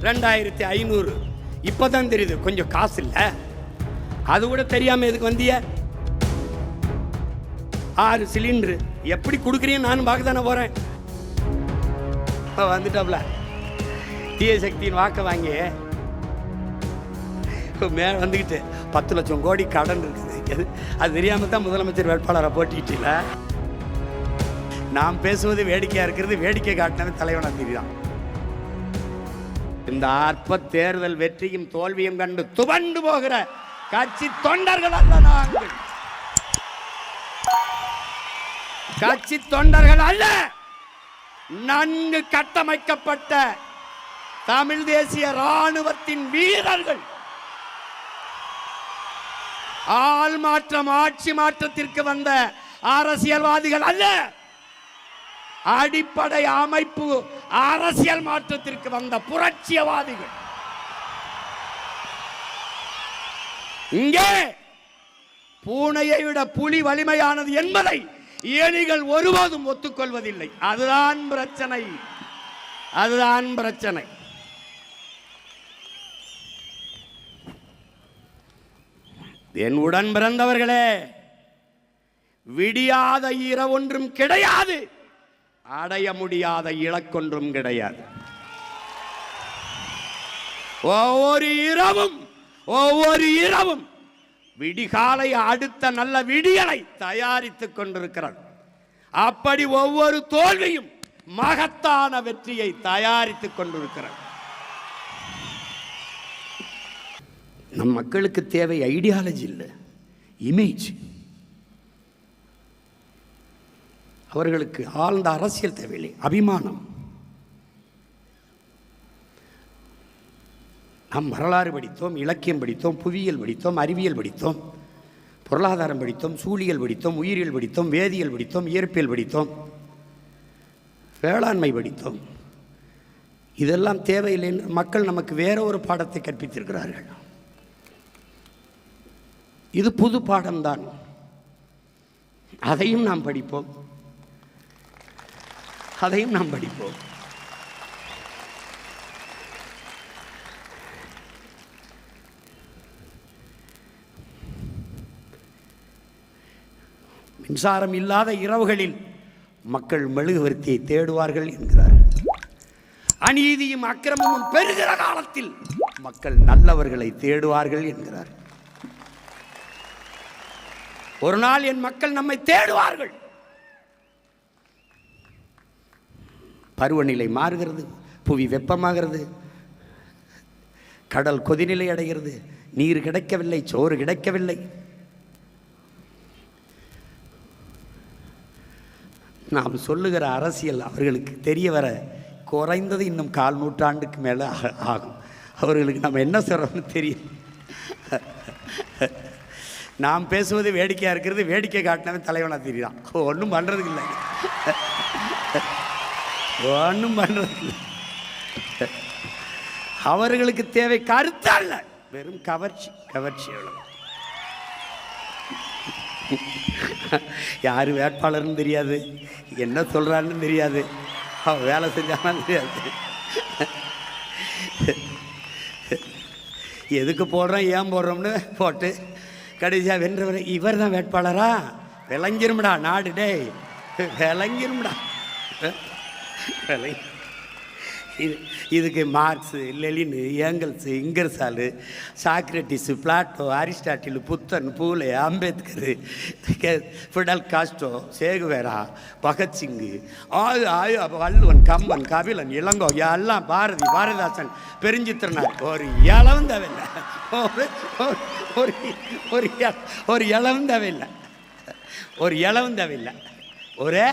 2500. இப்பதான் தெரியுது கொஞ்சம் காசு இல்ல. அது கூட தெரியாம எதுக்கு வந்திய? 6 சிலிண்டர் எப்படி கொடுக்குறீங்க நானும் பார்க்க தானே போறேன். வந்துட்டாப்ல தீய சக்தியின் வாக்க வாங்கி மேல வந்துக்கிட்டு 10 லட்சம் கோடி கடன் இருக்குது. அது தெரியாம தான் முதலமைச்சர் வேட்பாளரை போட்டிக்கிட்டீங்கள. நாம் பேசுவது வேடிக்கையா இருக்கிறது, வேடிக்கை காட்டினது தலைவனா தெரியுதான். இந்த அற்ப தேர்தல் வெற்றியும் தோல்வியும் கண்டு துவண்டு போகிற கட்சி தொண்டர்கள் அல்ல நாங்கள். கட்சி தொண்டர்கள் அல்ல, நன்கு கட்டமைக்கப்பட்ட தமிழ் தேசிய ராணுவத்தின் வீரர்கள். ஆள் மாற்றம் ஆட்சி மாற்றத்திற்கு வந்த அரசியல்வாதிகள் அல்ல, அடிப்படை அமைப்பு அரசியல் மாற்றத்திற்கு வந்த புரட்சியவாதிகள். இங்கே பூனையை விட புலி வலிமையானது என்பதை எலிகள் ஒருபோதும் ஒத்துக்கொள்வதில்லை. அதுதான் பிரச்சனை, அதுதான் பிரச்சனை. என் உடன் பிறந்தவர்களே, விடியாத இரவொன்றும் கிடையாது, அடைய முடியாத இலக்கொன்றும் கிடையாது. ஒவ்வொரு இரவும் விடிகாலை அடுத்த நல்ல விடியலை தயாரித்துக் கொண்டிருக்கிறார். அப்படி ஒவ்வொரு தோல்வியும் மகத்தான வெற்றியை தயாரித்துக் கொண்டிருக்கிறார். நம் மக்களுக்கு தேவை ஐடியாலஜி இல்லை, இமேஜ். அவர்களுக்கு ஆழ்ந்த அரசியல் தேவையில்லை, அபிமானம். நாம் வரலாறு படித்தோம், இலக்கியம் படித்தோம், புவியியல் படித்தோம், அறிவியல் படித்தோம், பொருளாதாரம் படித்தோம், சூழியல் படித்தோம், உயிரியல் படித்தோம், வேதியியல் படித்தோம், இயற்பியல் படித்தோம், வேளாண்மை படித்தோம். இதெல்லாம் தேவையில்லை என்று மக்கள் நமக்கு வேற ஒரு பாடத்தை கற்பித்திருக்கிறார்கள். இது புது பாடம்தான், அதையும் நாம் படிப்போம், அதையும் நாம் படிப்போம். மின்சாரம் இல்லாத இரவுகளில் மக்கள் மெழுகுவர்த்தியை தேடுவார்கள் என்கிறார்கள். அநீதியும் அக்கிரமமும் பெருகிற காலத்தில் மக்கள் நல்லவர்களை தேடுவார்கள் என்கிறார். ஒரு நாள் என் மக்கள் நம்மை தேடுவார்கள். பருவநிலை மாறுகிறது, புவி வெப்பமாகிறது, கடல் கொதிநிலை அடைகிறது, நீர் கிடைக்கவில்லை, சோறு கிடைக்கவில்லை. நாம் சொல்லுகிற அரசியல் அவர்களுக்கு தெரிய வர குறைந்தது இன்னும் 1/4 நூற்றாண்டுக்கு மேலே ஆகும். அவர்களுக்கு நம்ம என்ன சொல்கிறோம்னு தெரியும். நாம் பேசுவது வேடிக்கையாக இருக்கிறது, வேடிக்கை காட்டினவே தலைவனாக தெரியுதான். ஒன்றும் பண்ணுறதுக்கு இல்லை, ஒன்றும் பண்ணுறதுக்கு இல்லை. அவர்களுக்கு தேவை கருத்து அல்ல, வெறும் கவர்ச்சி. கவர்ச்சி எவ்வளவு. யார் வேட்பாளர்னு தெரியாது, என்ன சொல்கிறான்னு தெரியாது, அவன் வேலை செஞ்சாலும் தெரியாது, எதுக்கு போடுறோம் ஏன் போடுறோம்னு போட்டு கடைசியாக வென்றவர் இவர் தான் வேட்பாளரா? விளங்கிரும்டா நாடு, டே விளங்கிரும்டா. இதுக்கு marks, Lenin, Engels, இங்கர்சாலு, Socrates, Plato, Aristotle, புத்தன், பூலே, அம்பேத்கர், ஃபிடல் காஸ்ட்ரோ, சேகுவேரா, பகத்சிங்கு, வள்ளுவன், கம்பன், கபிலன், இளங்கோ, எல்லாம் பாரதி, பாரதிதாசன், பெருஞ்சித்திரனார். ஒரு இளவும் தேவையில்லை, ஒரு இளவும் தேவையில்லை, ஒரு இளவும் தேவையில்லை, ஒரே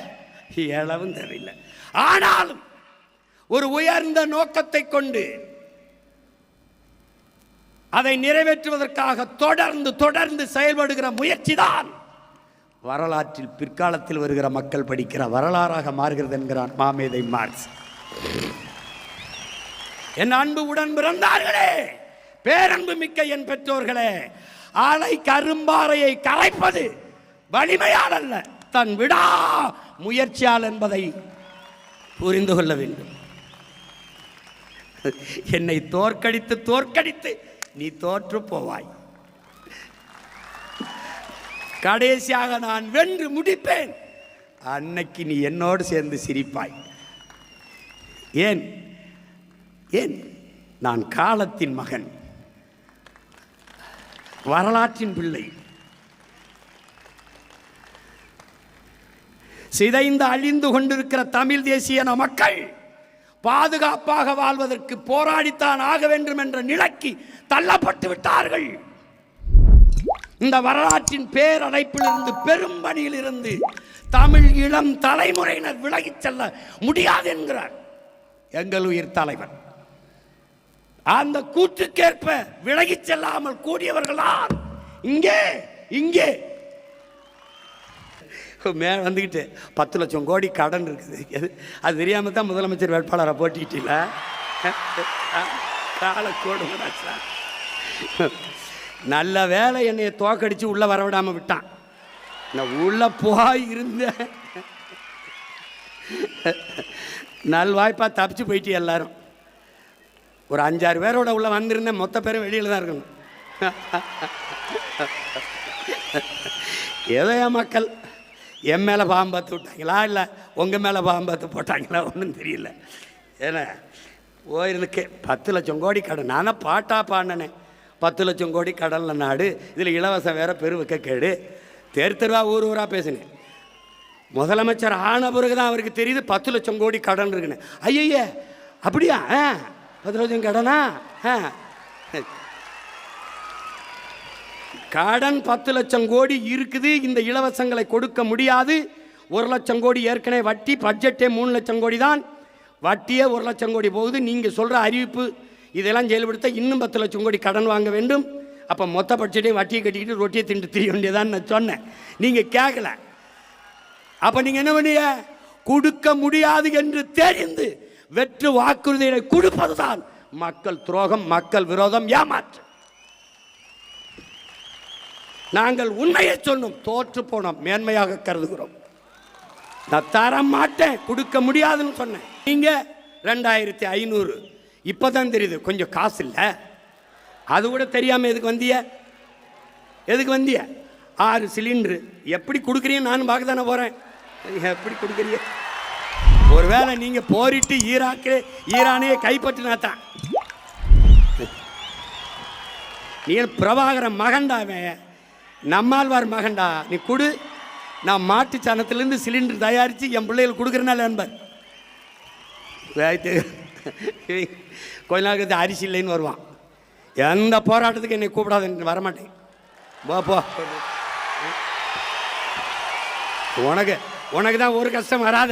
இளவும் தேவையில்லை. ஆனாலும் ஒரு உயர்ந்த நோக்கத்தை கொண்டு அதை நிறைவேற்றுவதற்காக தொடர்ந்து செயல்படுகிற முயற்சி தான் வரலாற்றில் பிற்காலத்தில் வருகிற மக்கள் படிக்கிற வரலாறாக மாறுகிறது என்கிறான் மாமேதை மார்க்ஸ். என் அன்பு உடன் பிறந்தார்களே, பேரன்பு மிக்க என் பெற்றோர்களே, ஆலை கரும்பாறையை கரைப்பது வலிமையால் அல்ல, தன் விடா முயற்சியால் என்பதை புரிந்து கொள்ள வேண்டும். என்னை தோற்கடித்து தோற்கடித்து நீ தோற்று போவாய். கடைசியாக நான் வென்று முடிப்பேன். அன்னைக்கு நீ என்னோடு சேர்ந்து சிரிப்பாய். ஏன் ஏன் நான் காலத்தின் மகன், வரலாற்றின் பிள்ளை. சிதைந்து அழிந்து கொண்டிருக்கிற தமிழ் தேசிய மக்கள் பாதுகாப்பாக வாழ்வதற்கு போராடித்தான் ஆக வேண்டும் என்ற நிலைக்கு தள்ளப்பட்டு விட்டார்கள். இந்த வரலாற்றின் பேரடைப்பிலிருந்து, பெரும்பணியில் இருந்து தமிழ் இளம் தலைமுறையினர் விலகிச் செல்ல முடியாது என்கிறார் எங்கள் உயிர் தலைவர். அந்த கூற்றுக்கேற்ப விலகிச் செல்லாமல் கூடியவர்களால் இங்கே இங்கே மேலே வந்துக்கிட்டு 10 லட்சம் கோடி கடன் இருக்குது. அது தெரியாமல் தான் முதலமைச்சர் வேட்பாளரை போட்டிக்கிட்டீங்களா? காலக்கோடு நல்ல வேலை என்னைய தோக்கடிச்சு உள்ளே வரவிடாமல் விட்டான். நான் உள்ளே போய் இருந்தேன், நல்வாய்ப்பா தப்பிச்சு போயிட்டு எல்லாரும். ஒரு 5-6 பேரோட உள்ளே வந்திருந்தேன், மொத்த பேரும் வெளியில் தான் இருக்கணும். ஏதோ என் மக்கள் என் மேலே பாம்பு பார்த்து விட்டாங்களா, இல்லை உங்கள் மேலே பாம்பு பார்த்து போட்டாங்களா, ஒன்றும் தெரியல. ஏன்னா போயிருந்துக்கு 10 லட்சம் கோடி கடன். நானே பாட்டா பாடினேனே, 10 லட்சம் கோடி கடனில் நாடு, இதில் இலவசம் வேற பெருவக்க கேடு. தெருவா ஊர் ஊராக பேசினேன். முதலமைச்சர் ஆன பிறகு தான் அவருக்கு தெரியுது 10 லட்சம் கோடி கடன் இருக்குன்னு. ஐய அப்படியா? 10 லட்சம் கடனா? கடன் 10 லட்சம் கோடி இருக்குது. இந்த இலவசங்களை கொடுக்க முடியாது. 1 லட்சம் கோடி ஏற்கனவே வட்டி. பட்ஜெட்டே 3 லட்சம் கோடி தான். வட்டியே 1 லட்சம் கோடி போகுது. நீங்கள் சொல்கிற அறிவிப்பு இதெல்லாம் செயல்படுத்த இன்னும் 10 லட்சம் கோடி கடன் வாங்க வேண்டும். அப்போ மொத்த பட்ஜெட்டையும் வட்டியை கட்டிக்கிட்டு ரொட்டியை திண்டு திரிய வேண்டியதான்னு நான் சொன்னேன். நீங்கள் கேட்கல. அப்போ நீங்கள் என்ன பண்ணீங்க? கொடுக்க முடியாது என்று தெரிந்து வெற்று வாக்குறுதிகளை கொடுப்பதுதான் மக்கள் துரோகம், மக்கள் விரோதம், ஏமாற்று. நாங்கள் உண்மையை சொன்னோம், தோற்று போனோம், மேன்மையாக கருதுகிறோம். நான் தர மாட்டேன், கொடுக்க முடியாதுன்னு சொன்னேன். நீங்கள் 2500 இப்போ தான் தெரியுது கொஞ்சம் காசு இல்லை. அது கூட தெரியாமல் எதுக்கு வந்திய? எதுக்கு வந்திய? 6 சிலிண்டரு எப்படி கொடுக்குறீங்க? நானும் பார்க்க தானே போகிறேன். எப்படி கொடுக்குறீங்க? ஒருவேளை நீங்கள் போரிட்டு ஈரானையே கைப்பற்றினா தான். நீ பிரபாகரன் மகண்டாவே, நம்மாழ்வார் மகண்டா, நீ கொடு. நான் மாட்டு சாணத்திலேருந்து சிலிண்டர் தயாரித்து என் பிள்ளைகள் கொடுக்குறனால என்பார். கொஞ்ச நாள் கழித்து அரிசி இல்லைன்னு வருவான். எந்த போராட்டத்துக்கு என்னை கூப்பிடாத, வரமாட்டேன். போ. உனக்கு தான் ஒரு கஷ்டம் வராத.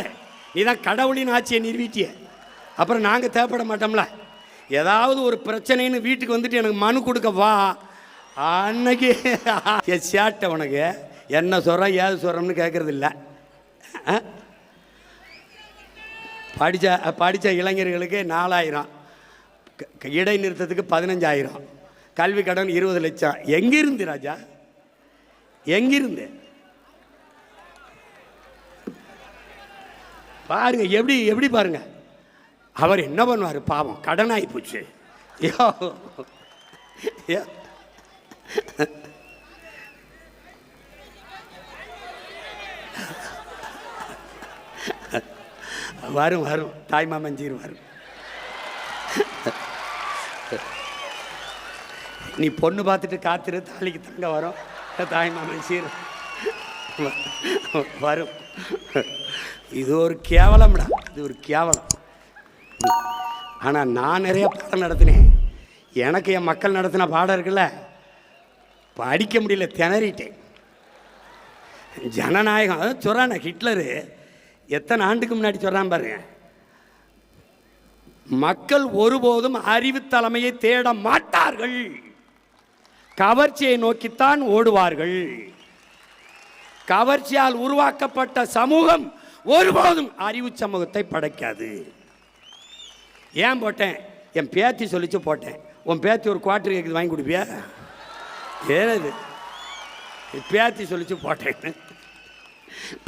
நீ தான் கடவுளின் ஆட்சியை நிறுவிட்டிய. அப்புறம் நாங்கள் தேவைப்பட மாட்டோம்ல. ஏதாவது ஒரு பிரச்சனைன்னு வீட்டுக்கு வந்துட்டு எனக்கு மனு கொடுக்க வா. அன்னைக்கு சேட்டை உனக்கு என்ன சொல்கிறேன் ஏது சொல்கிறோம்னு கேட்குறது இல்லை. படித்த இளைஞர்களுக்கு 4000, இடைநிறுத்தத்துக்கு 15,000, கல்வி கடன் 20 லட்சம். எங்கிருந்து ராஜா? எங்கிருந்து? பாருங்க, எப்படி பாருங்க. அவர் என்ன பண்ணுவார் பாவம், கடன் ஆகி போச்சு. வரும் தாய்மாமன் சீர். நீ பொண்ணு பார்த்துட்டு காத்திரு, தாலிக்கு தங்க வரும். தாய்மாமன் சீர் வரும். இது ஒரு கேவலம்டா, இது ஒரு கேவலம். ஆனால் நான் நிறைய பாடம் நடத்தினேன். எனக்கு என் மக்கள் நடத்தின பாடம் இருக்குல்ல, படிக்க முடியல, திணறிட்டேன். ஜனநாயகம் அதான் சொல்கிறானே, ஹிட்லரு எத்தனை ஆண்டுக்கு முன்னாடி சொல்கிறான் பாருங்க. மக்கள் ஒருபோதும் அறிவு தலைமையை தேட மாட்டார்கள், கவர்ச்சியை நோக்கித்தான் ஓடுவார்கள். கவர்ச்சியால் உருவாக்கப்பட்ட சமூகம் ஒருபோதும் அறிவு சமூகத்தை படைக்காது. ஏன் போட்டேன்? என் பேத்தி சொல்லிச்சு போட்டேன். உன் பேத்தி ஒரு குவார்டர் கேக்குது, வாங்கி கொடுப்பியா? ஏது பேத்தி சொல்லிச்சு போட்டேன்,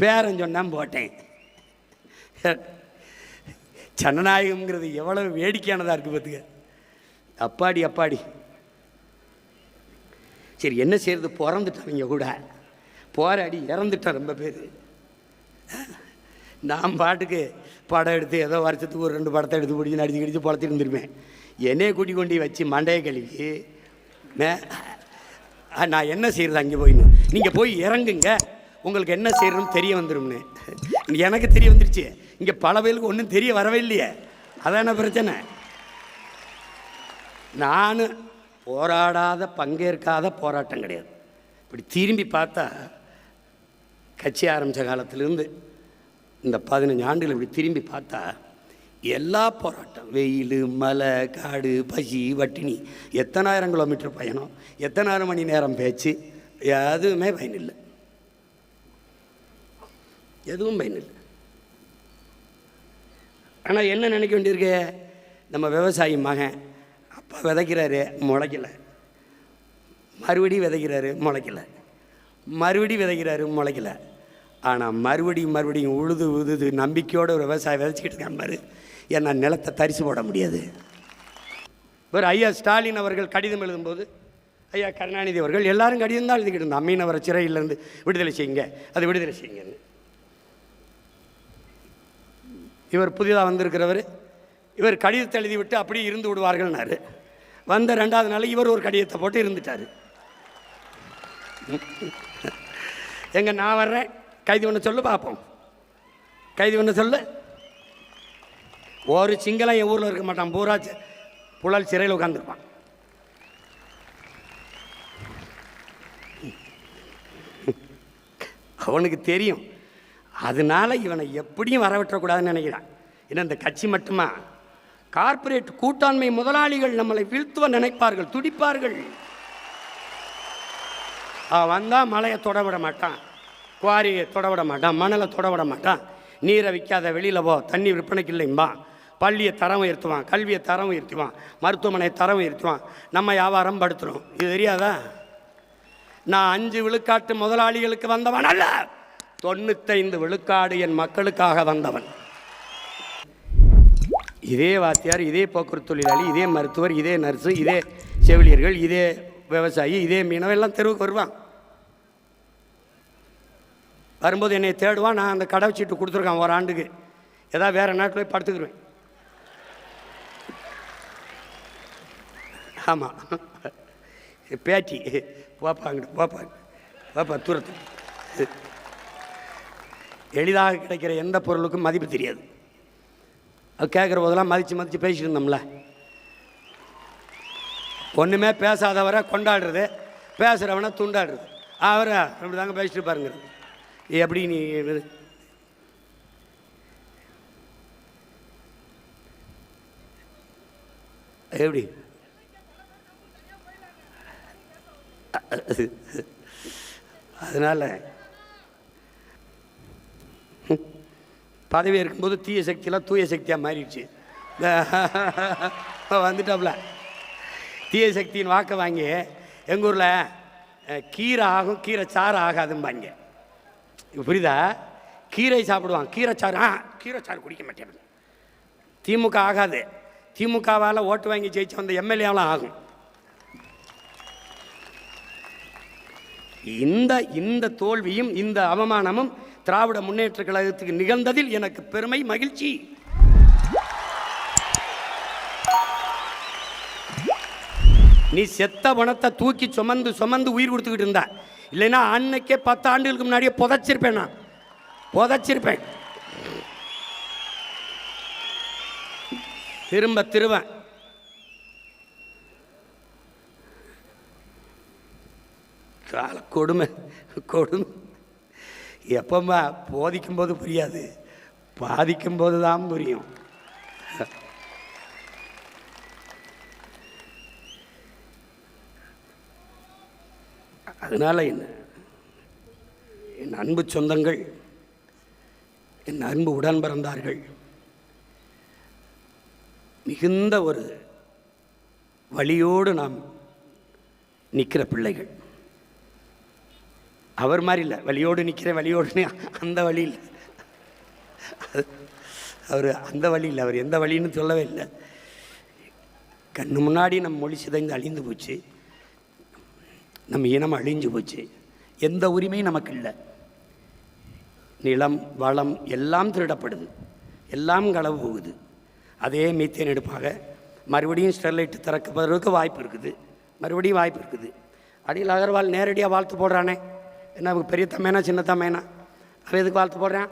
பேரன் சொன்னான் போட்டேன். ஜனநாயகம்ங்கிறது எவ்வளவு வேடிக்கையானதாக இருக்குது பார்த்துக்க. அப்பாடி அப்பாடி. சரி, என்ன செய்யறது, பிறந்துட்டாங்க கூட, போராடி இறந்துட்டான் ரொம்ப பேர். நான் பாட்டுக்கு படம் எடுத்து ஏதோ வருஷத்துக்கு ஒரு 2 படத்தை எடுத்து பிடிச்சி நடிச்சு கிடிச்சு பொழத்திட்டு இருந்துருப்பேன். என்னையை கூட்டி கொண்டு வச்சு மண்டையை கழுவி நான் என்ன செய்கிறது அங்கே போயின்னு, நீங்கள் போய் இறங்குங்க, உங்களுக்கு என்ன செய்யணும்னு தெரிய வந்துடும்னு. எனக்கு தெரிய வந்துடுச்சு, இங்கே பல பேருக்கு ஒன்றும் தெரிய வரவே இல்லையே, அதான பிரச்சனை. நான் போராடாத பங்கேற்காத போராட்டம் கிடையாது. இப்படி திரும்பி பார்த்தா கட்சி ஆரம்பித்த காலத்திலேருந்து இந்த 15 ஆண்டுகள் இப்படி திரும்பி பார்த்தா எல்லா போராட்டம், வெயில், மழை, காடு, பசி, வட்டினி, எத்தனாயிரம் கிலோமீட்டர் பயணம், எத்தனாயிரம் மணி நேரம் பேச்சு, எதுவுமே பயனில்லை, எதுவும் பயனில்லை. ஆனால் என்ன நினைக்க வேண்டியிருக்கு, நம்ம விவசாயி மகன் அப்பா விதைக்கிறாரு முளைக்கலை, மறுபடி விதைக்கிறாரு முளைக்கலை, மறுபடி விதைக்கிறாரு முளைக்கலை. ஆனால் மறுபடியும் உழுது நம்பிக்கையோடு ஒரு விவசாயம் விதைச்சிக்கிட்டு இருக்கான் பாரு. ஏன்னா நிலத்தை தரிசு போட முடியாது. ஒரு ஐயா ஸ்டாலின் அவர்கள் கடிதம் எழுதும்போது, ஐயா கருணாநிதி அவர்கள் எல்லாரும் கடிதம் தான் எழுதிக்கிட்டு இருந்தோம், மீனவரை சிறையிலேருந்து விடுதலை செய்யுங்க, அது விடுதலை செய்யுங்கன்னு. இவர் புதிதாக வந்திருக்கிறவர், இவர் கடிதத்தை எழுதிவிட்டு அப்படியே இருந்து விடுவார்கள்னாரு. வந்த 2வது நாள் இவர் ஒரு கடிதத்தை போட்டு இருந்துட்டார். எங்க நான் வர்றேன், கைது பண்ண சொல்லு பார்ப்போம், கைது பண்ண சொல்லு. ஒரு சிங்களம் என் ஊரில் இருக்க மாட்டான், பூரா புழல் சிறையில் உட்காந்துருப்பான். அவனுக்கு தெரியும். அதனால இவனை எப்படியும் வரவிட்டக்கூடாதுன்னு நினைக்கிறான். ஏன்னா இந்த கட்சி மட்டுமா, கார்ப்பரேட் கூட்டாண்மை முதலாளிகள் நம்மளை வீழ்த்துவ நினைப்பார்கள், துடிப்பார்கள். வந்தால் மலையை தொடவிட மாட்டான், குவாரியை தொடவிட மாட்டான், மணலை தொடவிட மாட்டான், நீரை விற்காத வெளியில் போ, தண்ணி விற்பனைக்கு இல்லைம்பா, பள்ளியை தரம் உயர்த்துவான், கல்வியை தரம் உயர்த்துவான், மருத்துவமனையை தரம் உயர்த்துவான், நம்ம வியாபாரம் படுத்துகிறோம். இது தெரியாதா? நான் 5 விழுக்காட்டு முதலாளிகளுக்கு வந்தவன் அல்ல, 95 விழுக்காடு என் மக்களுக்காக வந்தவன். இதே வாத்தியார், இதே போக்குவரத்து தொழிலாளி, இதே மருத்துவர், இதே நர்ஸு, இதே செவிலியர்கள், இதே விவசாயி, இதே மீனவன் எல்லாம் தெருவுக்கு வருவான். வரும்போது என்னை தேடுவான். நான் அந்த கடை சீட்டு கொடுத்துருக்கான் ஒரு ஆண்டுக்கு, ஏதாவது வேறு நாட்டில் போய் படுத்துக்கிடுவேன். ஆமாம், பேட்டி போப்பாங்க போப்பா தூரத்து. எளிதாக கிடைக்கிற எந்த பொருளுக்கும் மதிப்பு தெரியாது. அது கேட்குற போதெல்லாம் மதித்து பேசிட்டு இருந்தோம்ல. ஒன்றுமே பேசாதவரை கொண்டாடுறது, பேசுகிறவனை துண்டாடுறது. அவரை அப்படி தாங்க பேசிட்டு பாருங்க. எப்படி நீ எப்படி அதனால் பதவி இருக்கும்போது தீய சக்தியெல்லாம் தூய சக்தியாக மாறிடுச்சு. வந்துட்டாப்புல தீய சக்தியின் வாக்கை வாங்கி எங்கள் ஊரில் கீரை ஆகும், கீரை சாறு ஆகாதும்பாங்க. புரியுதா? கீரை சாப்பிடுவான், கீரை சாறு குடிக்க மாட்டேன். திமுக ஆகாது, திமுகவால் ஓட்டு வாங்கி ஜெயிச்சு வந்த எம்எல்ஏவெலாம் ஆகும். இந்த தோல்வியும் இந்த அவமானமும் திராவிட முன்னேற்ற கழகத்துக்கு நிகழ்ந்ததில் எனக்கு பெருமை, மகிழ்ச்சி. நீ செத்த பணத்தை தூக்கி சுமந்து உயிர் கொடுத்துக்கிட்டு இருந்தா, இல்லைன்னா அன்னைக்கே 10 ஆண்டுகளுக்கு முன்னாடியே புதைச்சிருப்பேன். நான் புதைச்சிருப்பேன். திருவேன். கொடுமை எப்பமா போதிக்கும் போது புரியாது, பாதிக்கும் போது தான் புரியும். அதனால என் அன்பு சொந்தங்கள், என் அன்பு உடன் பிறந்தார்கள், மிகுந்த ஒரு வழியோடு நாம் நிற்கிற பிள்ளைகள். அவர் மாதிரி இல்லை, வழியோடு நிற்கிற, வழியோடு அந்த வழி இல்லை. அவர் அந்த வழியில், அவர் எந்த வழின்னு சொல்லவே இல்லை. கண்ணு முன்னாடி நம்ம மொழி சிதைந்து அழிந்து போச்சு, நம்ம இனம் அழிஞ்சு போச்சு, எந்த உரிமையும் நமக்கு இல்லை. நிலம் வளம் எல்லாம் திருடப்படுது, எல்லாம் களவு போகுது. அதே மீத்தேன் எடுப்பாக மறுபடியும் ஸ்டெர்லைட் திறக்கப்படுறதுக்கு வாய்ப்பு இருக்குது, மறுபடியும் வாய்ப்பு இருக்குது. அடியில் அகர்வால் நேரடியாக வாழ்த்து போடுறானே, என்ன பெரிய தம்மைனா சின்ன தம்மைனா, அவன் எதுக்கு வாழ்த்து போடுறான்?